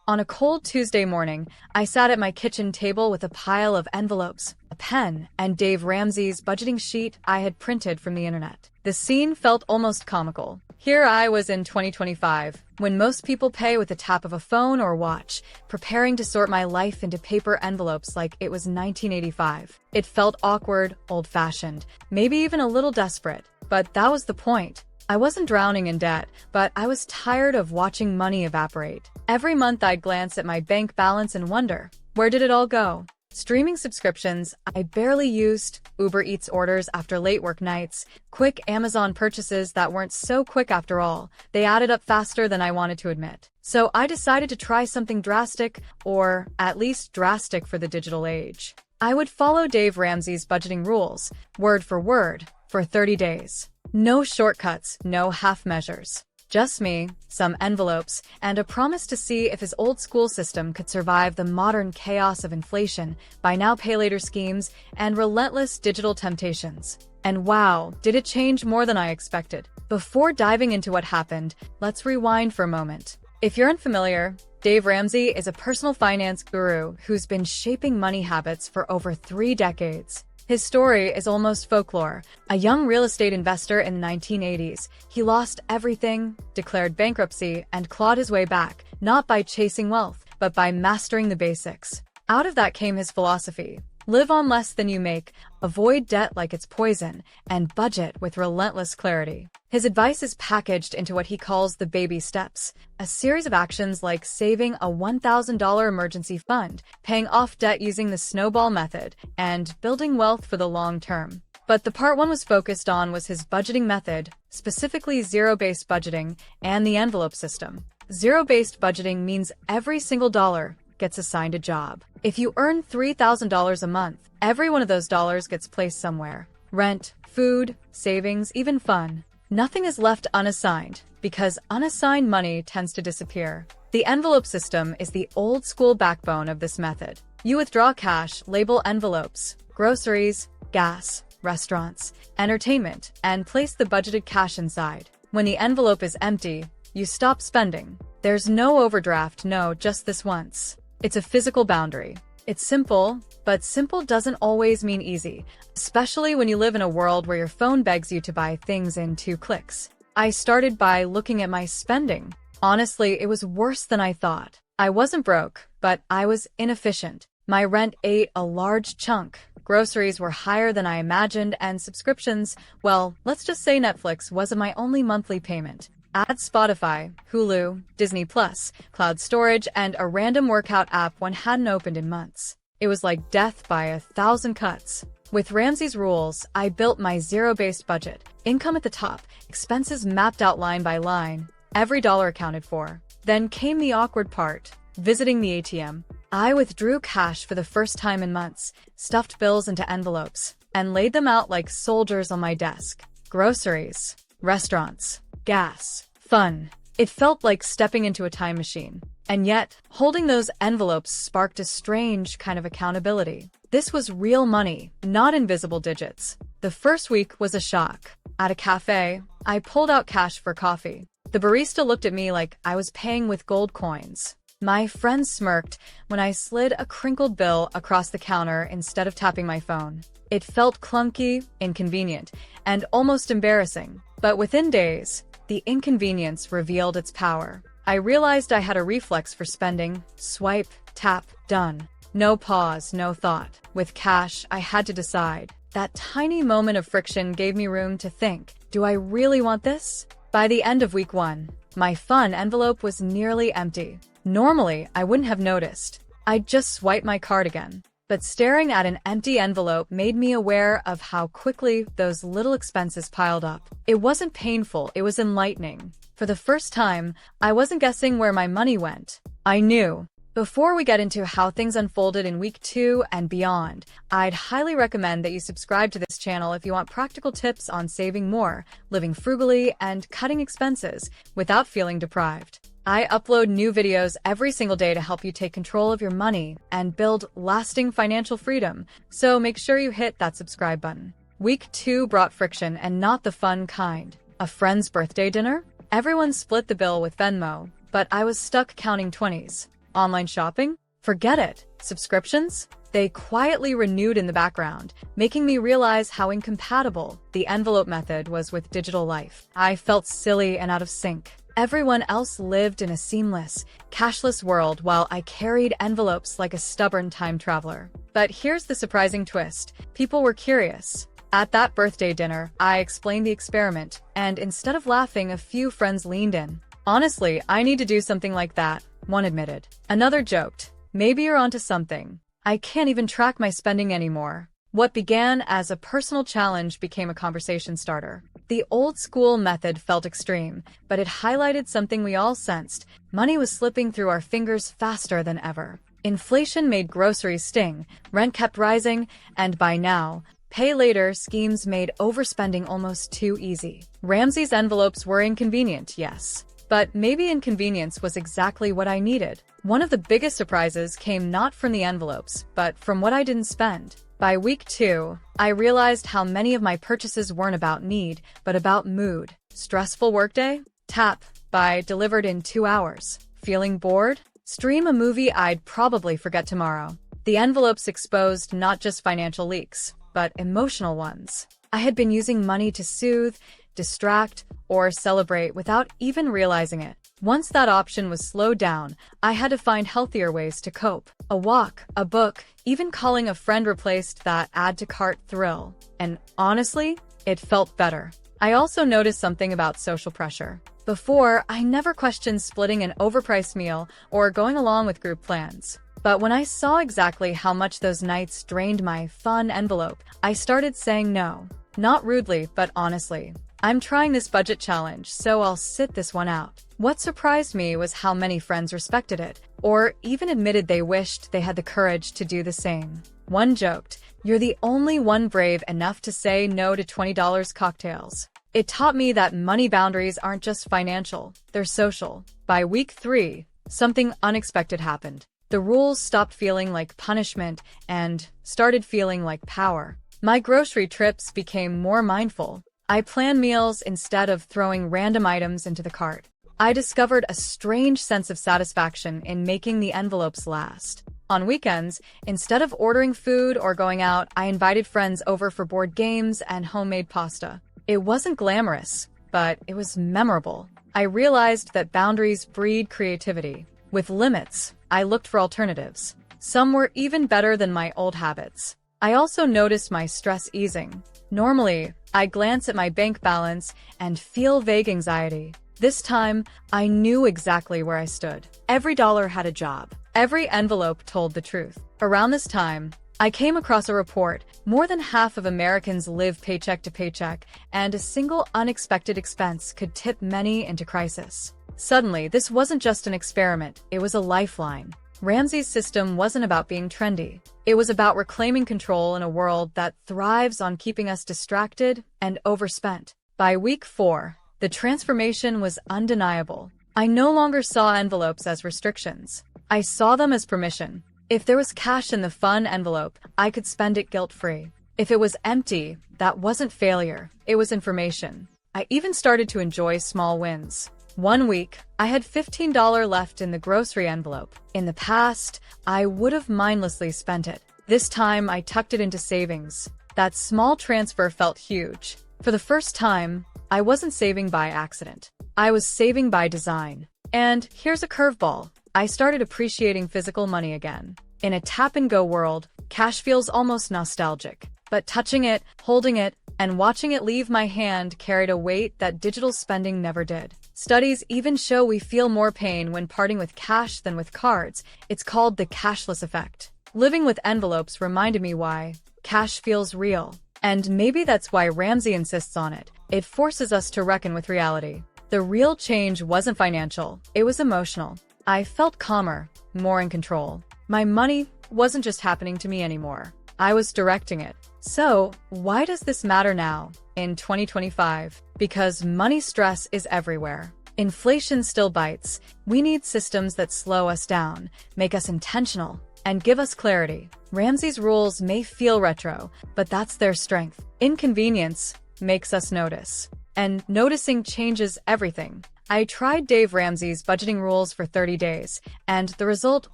On a cold Tuesday morning, I sat at my kitchen table with a pile of envelopes, a pen, and Dave Ramsey's budgeting sheet I had printed from the internet. The scene felt almost comical. Here I was in 2025, when most people pay with the tap of a phone or watch, preparing to sort my life into paper envelopes like it was 1985. It felt awkward, old-fashioned, maybe even a little desperate, but that was the point. I wasn't drowning in debt, but I was tired of watching money evaporate. Every month I'd glance at my bank balance and wonder, where did it all go? Streaming subscriptions I barely used, Uber Eats orders after late work nights, quick Amazon purchases that weren't so quick after all. They added up faster than I wanted to admit. So I decided to try something drastic, or at least drastic for the digital age. I would follow Dave Ramsey's budgeting rules, word for word, for 30 days. No shortcuts, no half measures. Just me, some envelopes, and a promise to see if his old-school system could survive the modern chaos of inflation, buy now pay later schemes, and relentless digital temptations. And wow, did it change more than I expected. Before diving into what happened, let's rewind for a moment. If you're unfamiliar, Dave Ramsey is a personal finance guru who's been shaping money habits for over 3 decades. His story is almost folklore. A young real estate investor in the 1980s, he lost everything, declared bankruptcy, and clawed his way back, not by chasing wealth, but by mastering the basics. Out of that came his philosophy: live on less than you make, avoid debt like it's poison, and budget with relentless clarity. His advice is packaged into what he calls the baby steps, a series of actions like saving a $1,000 emergency fund, paying off debt using the snowball method, and building wealth for the long term. But the part one was focused on was his budgeting method, specifically zero-based budgeting and the envelope system. Zero-based budgeting means every single dollar gets assigned a job. If you earn $3,000 a month, every one of those dollars gets placed somewhere. Rent, food, savings, even fun. Nothing is left unassigned, because unassigned money tends to disappear. The envelope system is the old-school backbone of this method. You withdraw cash, label envelopes, groceries, gas, restaurants, entertainment, and place the budgeted cash inside. When the envelope is empty, you stop spending. There's no overdraft, no, just this once. It's a physical boundary. It's simple, but simple doesn't always mean easy, especially when you live in a world where your phone begs you to buy things in 2 clicks. I started by looking at my spending. Honestly, it was worse than I thought. I wasn't broke, but I was inefficient. My rent ate a large chunk. Groceries were higher than I imagined, and subscriptions, well, let's just say Netflix wasn't my only monthly payment. Add Spotify, Hulu, Disney+, cloud storage, and a random workout app one hadn't opened in months. It was like death by 1,000 cuts. With Ramsey's rules, I built my zero-based budget. Income at the top, expenses mapped out line by line, every dollar accounted for. Then came the awkward part, visiting the ATM. I withdrew cash for the first time in months, stuffed bills into envelopes, and laid them out like soldiers on my desk. Groceries, restaurants, gas, fun. It felt like stepping into a time machine. And yet, holding those envelopes sparked a strange kind of accountability. This was real money, not invisible digits. The first week was a shock. At a cafe, I pulled out cash for coffee. The barista looked at me like I was paying with gold coins. My friend smirked when I slid a crinkled bill across the counter instead of tapping my phone. It felt clunky, inconvenient, and almost embarrassing. But within days, the inconvenience revealed its power. I realized I had a reflex for spending. Swipe, tap, done. No pause, no thought. With cash, I had to decide. That tiny moment of friction gave me room to think, do I really want this? By the end of week 1, my fun envelope was nearly empty. Normally, I wouldn't have noticed. I'd just swipe my card again. But staring at an empty envelope made me aware of how quickly those little expenses piled up. It wasn't painful, it was enlightening. For the first time, I wasn't guessing where my money went. I knew. Before we get into how things unfolded in week 2 and beyond, I'd highly recommend that you subscribe to this channel if you want practical tips on saving more, living frugally, and cutting expenses without feeling deprived. I upload new videos every single day to help you take control of your money and build lasting financial freedom, so make sure you hit that subscribe button. Week 2 brought friction, and not the fun kind. A friend's birthday dinner? Everyone split the bill with Venmo, but I was stuck counting 20s. Online shopping? Forget it. Subscriptions? They quietly renewed in the background, making me realize how incompatible the envelope method was with digital life. I felt silly and out of sync. Everyone else lived in a seamless, cashless world while I carried envelopes like a stubborn time traveler. But here's the surprising twist. People were curious. At that birthday dinner, I explained the experiment, and instead of laughing, a few friends leaned in. Honestly, I need to do something like that, one admitted. Another joked, maybe you're onto something. I can't even track my spending anymore. What began as a personal challenge became a conversation starter. The old-school method felt extreme, but it highlighted something we all sensed. Money was slipping through our fingers faster than ever. Inflation made groceries sting, rent kept rising, and by now, pay later schemes made overspending almost too easy. Ramsey's envelopes were inconvenient, yes. But maybe inconvenience was exactly what I needed. One of the biggest surprises came not from the envelopes, but from what I didn't spend. By week 2, I realized how many of my purchases weren't about need, but about mood. Stressful workday? Tap. Buy delivered in 2 hours. Feeling bored? Stream a movie I'd probably forget tomorrow. The envelopes exposed not just financial leaks, but emotional ones. I had been using money to soothe, distract, or celebrate without even realizing it. Once that option was slowed down, I had to find healthier ways to cope. A walk, a book, even calling a friend replaced that add-to-cart thrill. And honestly, it felt better. I also noticed something about social pressure. Before, I never questioned splitting an overpriced meal or going along with group plans. But when I saw exactly how much those nights drained my fun envelope, I started saying no. Not rudely, but honestly. I'm trying this budget challenge, so I'll sit this one out. What surprised me was how many friends respected it, or even admitted they wished they had the courage to do the same. One joked, "You're the only one brave enough to say no to $20 cocktails." It taught me that money boundaries aren't just financial, they're social. By week 3, something unexpected happened. The rules stopped feeling like punishment and started feeling like power. My grocery trips became more mindful. I planned meals instead of throwing random items into the cart. I discovered a strange sense of satisfaction in making the envelopes last. On weekends, instead of ordering food or going out, I invited friends over for board games and homemade pasta. It wasn't glamorous, but it was memorable. I realized that boundaries breed creativity. With limits, I looked for alternatives. Some were even better than my old habits. I also noticed my stress easing. Normally, I glance at my bank balance and feel vague anxiety. This time, I knew exactly where I stood. Every dollar had a job. Every envelope told the truth. Around this time, I came across a report. More than half of Americans live paycheck to paycheck, and a single unexpected expense could tip many into crisis. Suddenly, this wasn't just an experiment, it was a lifeline. Ramsey's system wasn't about being trendy. It was about reclaiming control in a world that thrives on keeping us distracted and overspent. By week 4, the transformation was undeniable. I no longer saw envelopes as restrictions. I saw them as permission. If there was cash in the fun envelope, I could spend it guilt-free. If it was empty, that wasn't failure, it was information. I even started to enjoy small wins. One week, I had $15 left in the grocery envelope. In the past, I would have mindlessly spent it. This time, I tucked it into savings. That small transfer felt huge. For the first time, I wasn't saving by accident. I was saving by design. And here's a curveball. I started appreciating physical money again. In a tap-and-go world, cash feels almost nostalgic. But touching it, holding it, and watching it leave my hand carried a weight that digital spending never did. Studies even show we feel more pain when parting with cash than with cards. It's called the cashless effect. Living with envelopes reminded me why cash feels real. And maybe that's why Ramsey insists on it. It forces us to reckon with reality. The real change wasn't financial, it was emotional. I felt calmer, more in control. My money wasn't just happening to me anymore. I was directing it. So, why does this matter now, in 2025? Because money stress is everywhere. Inflation still bites. We need systems that slow us down, make us intentional, and give us clarity. Ramsey's rules may feel retro, but that's their strength. Inconvenience makes us notice. And noticing changes everything. I tried Dave Ramsey's budgeting rules for 30 days, and the result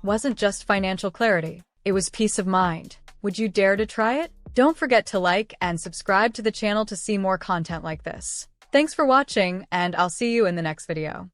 wasn't just financial clarity. It was peace of mind. Would you dare to try it? Don't forget to like and subscribe to the channel to see more content like this. Thanks for watching, and I'll see you in the next video.